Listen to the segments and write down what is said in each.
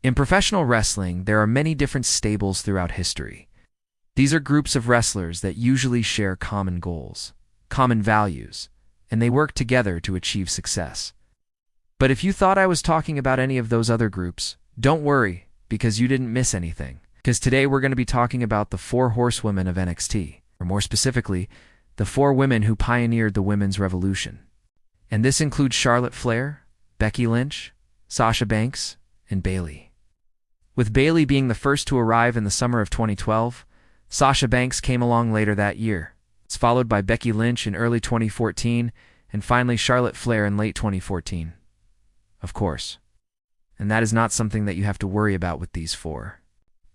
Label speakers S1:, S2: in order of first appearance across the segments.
S1: In professional wrestling, there are many different stables throughout history. These are groups of wrestlers that usually share common goals, common values, and they work together to achieve success. But if you thought I was talking about any of those other groups, don't worry, because you didn't miss anything. Because today we're going to be talking about the 4 horsewomen of NXT, or more specifically, the 4 women who pioneered the women's revolution. And this includes Charlotte Flair, Becky Lynch, Sasha Banks, and Bayley. With Bayley being the first to arrive in the summer of 2012, Sasha Banks came along later that year. It's followed by Becky Lynch in early 2014, and finally Charlotte Flair in late 2014. Of course. And that is not something that you have to worry about with these 4.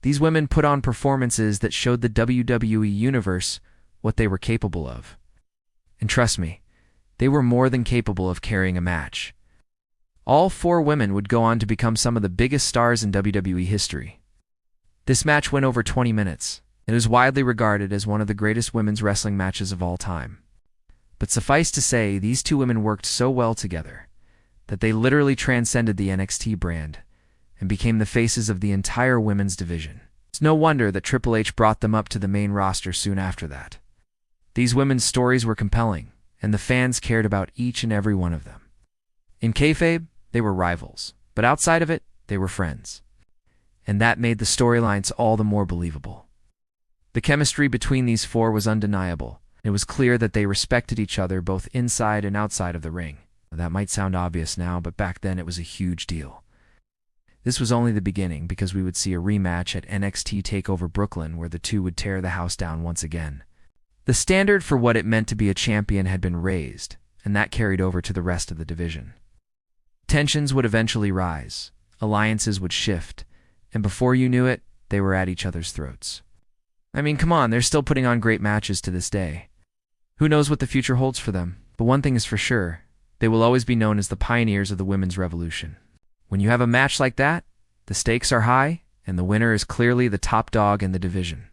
S1: These women put on performances that showed the WWE Universe what they were capable of. And trust me, they were more than capable of carrying a match. All 4 women would go on to become some of the biggest stars in WWE history. This match went over 20 minutes. It is widely regarded as one of the greatest women's wrestling matches of all time. But suffice to say, these 2 women worked so well together that they literally transcended the NXT brand and became the faces of the entire women's division. It's no wonder that Triple H brought them up to the main roster soon after that. These women's stories were compelling, and the fans cared about each and every one of them. In kayfabe, they were rivals, but outside of it, they were friends. And that made the storylines all the more believable. The chemistry between these 4 was undeniable. It was clear that they respected each other both inside and outside of the ring. That might sound obvious now, but back then it was a huge deal. This was only the beginning, because we would see a rematch at NXT TakeOver Brooklyn where the 2 would tear the house down once again. The standard for what it meant to be a champion had been raised, and that carried over to the rest of the division. Tensions would eventually rise, alliances would shift, and before you knew it, they were at each other's throats. I mean, come on, they're still putting on great matches to this day. Who knows what the future holds for them? But one thing is for sure, they will always be known as the pioneers of the women's revolution. When you have a match like that, the stakes are high, and the winner is clearly the top dog in the division.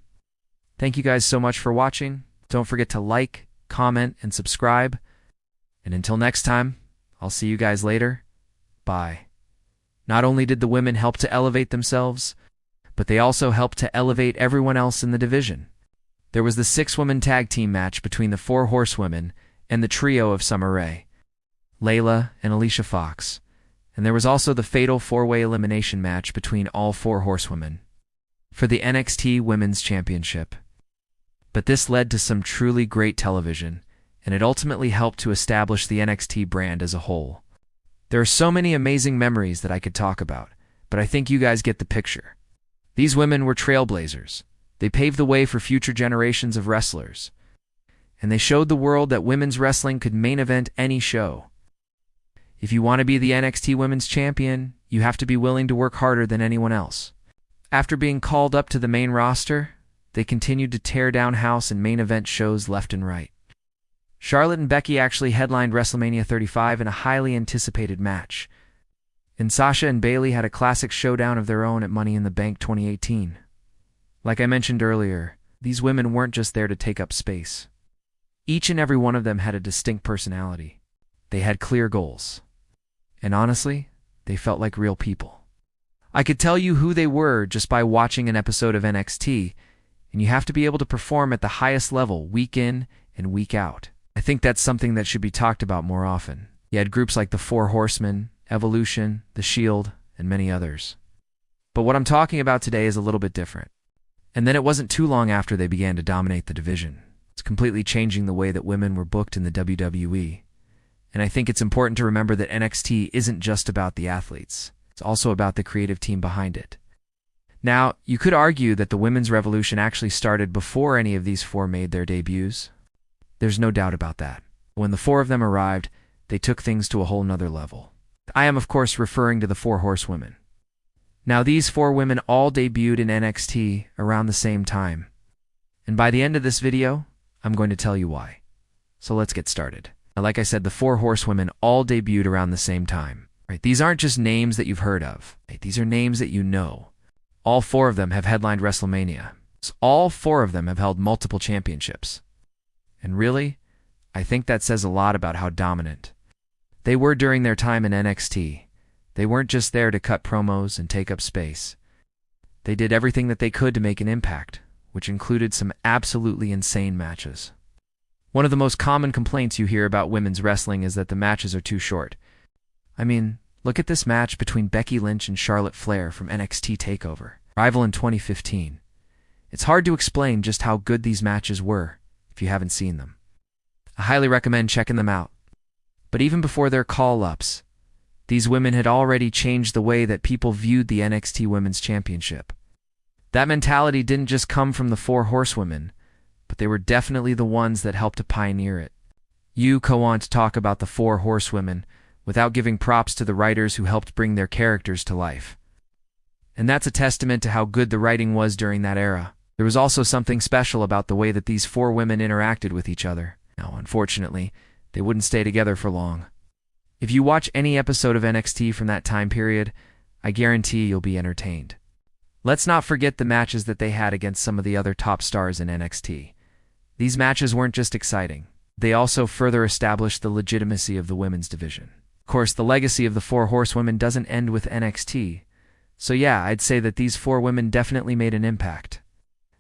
S1: Thank you guys so much for watching. Don't forget to like, comment, and subscribe. And until next time, I'll see you guys later. Bye. Not only did the women help to elevate themselves, but they also helped to elevate everyone else in the division. There was the 6-woman tag team match between the 4 horsewomen and the trio of Summer Rae, Layla, and Alicia Fox. And there was also the fatal 4-way elimination match between all 4 horsewomen for the NXT Women's Championship. But this led to some truly great television, and it ultimately helped to establish the NXT brand as a whole. There are so many amazing memories that I could talk about, but I think you guys get the picture. These women were trailblazers. They paved the way for future generations of wrestlers. And they showed the world that women's wrestling could main event any show. If you want to be the NXT Women's Champion, you have to be willing to work harder than anyone else. After being called up to the main roster, they continued to tear down house and main event shows left and right. Charlotte and Becky actually headlined WrestleMania 35 in a highly anticipated match. And Sasha and Bayley had a classic showdown of their own at Money in the Bank 2018. Like I mentioned earlier, these women weren't just there to take up space. Each and every one of them had a distinct personality. They had clear goals. And honestly, they felt like real people. I could tell you who they were just by watching an episode of NXT, and you have to be able to perform at the highest level week in and week out. I think that's something that should be talked about more often. You had groups like the 4 Horsemen, Evolution, The Shield, and many others. But what I'm talking about today is a little bit different. And then it wasn't too long after they began to dominate the division. It's completely changing the way that women were booked in the WWE. And I think it's important to remember that NXT isn't just about the athletes. It's also about the creative team behind it. Now, you could argue that the women's revolution actually started before any of these 4 made their debuts. There's no doubt about that. When the 4 of them arrived, they took things to a whole nother level. I am, of course, referring to the 4 horsewomen. Now, these 4 women all debuted in NXT around the same time. And by the end of this video, I'm going to tell you why. So let's get started. Now, like I said, the 4 horsewomen all debuted around the same time. Right? These aren't just names that you've heard of. Right? These are names that you know. All 4 of them have headlined WrestleMania. So all 4 of them have held multiple championships. And really, I think that says a lot about how dominant they were during their time in NXT. They weren't just there to cut promos and take up space. They did everything that they could to make an impact, which included some absolutely insane matches. One of the most common complaints you hear about women's wrestling is that the matches are too short. I mean, look at this match between Becky Lynch and Charlotte Flair from NXT TakeOver, Rival in 2015. It's hard to explain just how good these matches were if you haven't seen them. I highly recommend checking them out. But even before their call-ups, these women had already changed the way that people viewed the NXT Women's Championship. That mentality didn't just come from the four horsewomen, but they were definitely the ones that helped to pioneer it. You go on to talk about the four horsewomen without giving props to the writers who helped bring their characters to life. And that's a testament to how good the writing was during that era. There was also something special about the way that these four women interacted with each other. Now, unfortunately, they wouldn't stay together for long. If you watch any episode of NXT from that time period, I guarantee you'll be entertained. Let's not forget the matches that they had against some of the other top stars in NXT. These matches weren't just exciting. They also further established the legitimacy of the women's division. Of course, the legacy of the four horsewomen doesn't end with NXT. So yeah, I'd say that these four women definitely made an impact.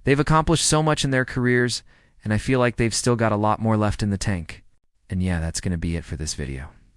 S1: They've accomplished so much in their careers, and I feel like they've still got a lot more left in the tank. And yeah, that's going to be it for this video.